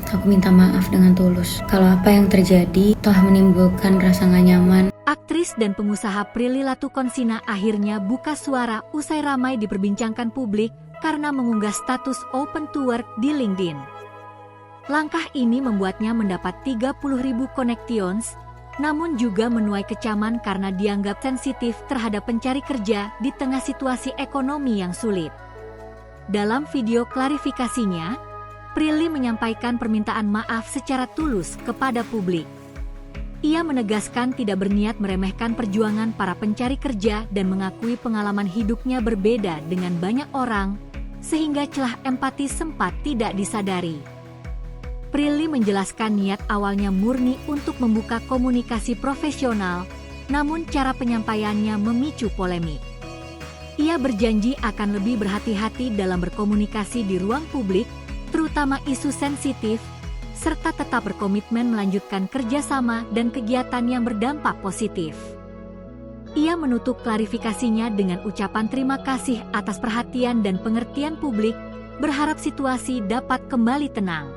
aku minta maaf dengan tulus kalau apa yang terjadi telah menimbulkan rasa gak nyaman. Aktris dan pengusaha Prilly Latuconsina akhirnya buka suara usai ramai diperbincangkan publik karena mengunggah status open to work di LinkedIn. Langkah ini membuatnya mendapat 30.000 connections, namun juga menuai kecaman karena dianggap sensitif terhadap pencari kerja di tengah situasi ekonomi yang sulit. Dalam video klarifikasinya, Prilly menyampaikan permintaan maaf secara tulus kepada publik. Ia menegaskan tidak berniat meremehkan perjuangan para pencari kerja dan mengakui pengalaman hidupnya berbeda dengan banyak orang, sehingga celah empati sempat tidak disadari. Prilly menjelaskan niat awalnya murni untuk membuka komunikasi profesional, namun cara penyampaiannya memicu polemik. Ia berjanji akan lebih berhati-hati dalam berkomunikasi di ruang publik, terutama isu sensitif, serta tetap berkomitmen melanjutkan kerjasama dan kegiatan yang berdampak positif. Ia menutup klarifikasinya dengan ucapan terima kasih atas perhatian dan pengertian publik, berharap situasi dapat kembali tenang.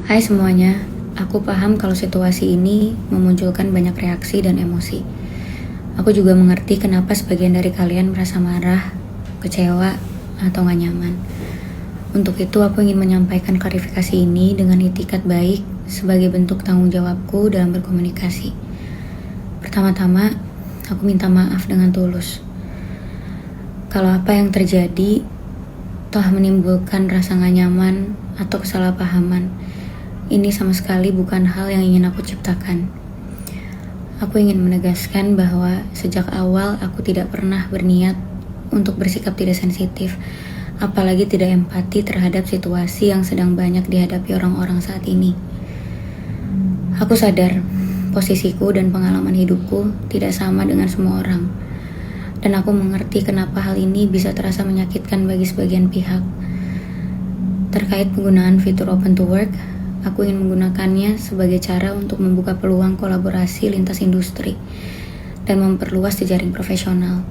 Hai semuanya, aku paham kalau situasi ini memunculkan banyak reaksi dan emosi. Aku juga mengerti kenapa sebagian dari kalian merasa marah, kecewa, atau gak nyaman. Untuk itu aku ingin menyampaikan klarifikasi ini dengan itikat baik sebagai bentuk tanggung jawabku dalam berkomunikasi. Pertama-tama, aku minta maaf dengan tulus kalau apa yang terjadi telah menimbulkan rasa gak nyaman atau kesalahpahaman. Ini sama sekali bukan hal yang ingin aku ciptakan. Aku ingin menegaskan bahwa sejak awal aku tidak pernah berniat untuk bersikap tidak sensitif, apalagi tidak empati terhadap situasi yang sedang banyak dihadapi orang-orang saat ini. Aku sadar posisiku dan pengalaman hidupku tidak sama dengan semua orang, dan aku mengerti kenapa hal ini bisa terasa menyakitkan bagi sebagian pihak. Terkait penggunaan fitur open to work, aku ingin menggunakannya sebagai cara untuk membuka peluang kolaborasi lintas industri dan memperluas jejaring profesional,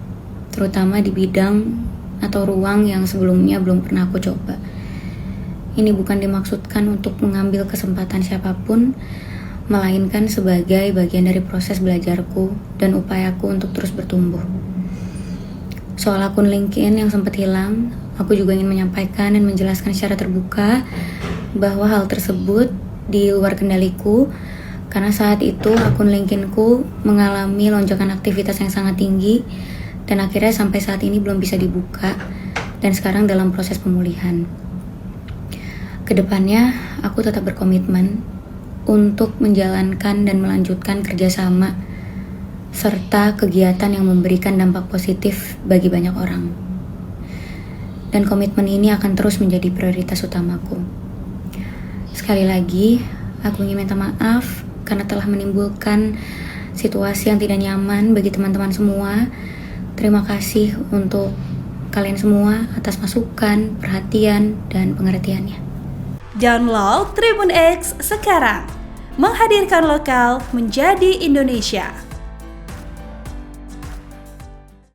terutama di bidang atau ruang yang sebelumnya belum pernah aku coba. Ini bukan dimaksudkan untuk mengambil kesempatan siapapun, melainkan sebagai bagian dari proses belajarku dan upayaku untuk terus bertumbuh. Soal akun LinkedIn yang sempat hilang, aku juga ingin menyampaikan dan menjelaskan secara terbuka bahwa hal tersebut di luar kendaliku, karena saat itu akun LinkedIn-ku mengalami lonjakan aktivitas yang sangat tinggi dan akhirnya sampai saat ini belum bisa dibuka dan sekarang dalam proses pemulihan. Kedepannya aku tetap berkomitmen untuk menjalankan dan melanjutkan kerjasama serta kegiatan yang memberikan dampak positif bagi banyak orang. Dan komitmen ini akan terus menjadi prioritas utamaku. Sekali lagi, aku ingin minta maaf karena telah menimbulkan situasi yang tidak nyaman bagi teman-teman semua. Terima kasih untuk kalian semua atas masukan, perhatian, dan pengertiannya. Download Tribun X sekarang, menghadirkan lokal menjadi Indonesia.